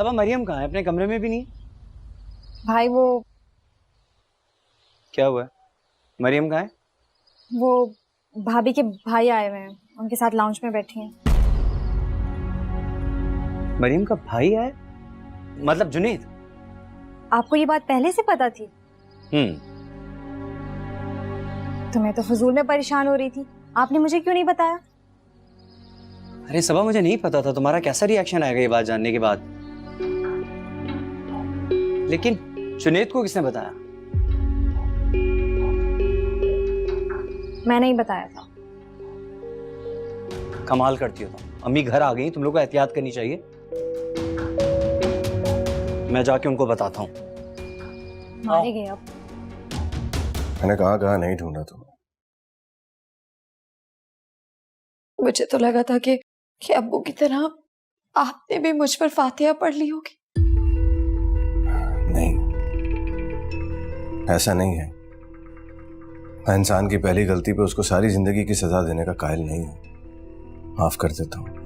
सबा मरियम कहाँ है? अपने कमरे में भी नहीं। भाई वो क्या हुआ है? मरियम कहाँ है? वो भाभी के भाई आए हुए हैं, उनके साथ लाउंज में बैठी हैं। मरियम का भाई है? मतलब जुनेद? आपको ये बात पहले से पता थी? तो मैं तो फजूल में परेशान हो रही थी, आपने मुझे क्यों नहीं बताया? अरे सबा मुझे नहीं पता था तुम्हारा कैसा रिएक्शन आएगा ये बात जानने के बाद। लेकिन जुनेद को किसने बताया? मैं नहीं बताया था। कमाल करती हो तुम। अम्मी घर आ गई, तुम लोग को एहतियात करनी चाहिए। मैं जाके उनको बताता हूँ। मारे गए अब। मैंने कहा नहीं ढूंढा तुम्हें। मुझे तो लगा था कि अब्बू की तरह आपने भी मुझ पर फातिहा पढ़ ली होगी। नहीं, ऐसा नहीं है। मैं इंसान की पहली गलती पे उसको सारी जिंदगी की सजा देने का कायल नहीं हूं। माफ कर देता हूं।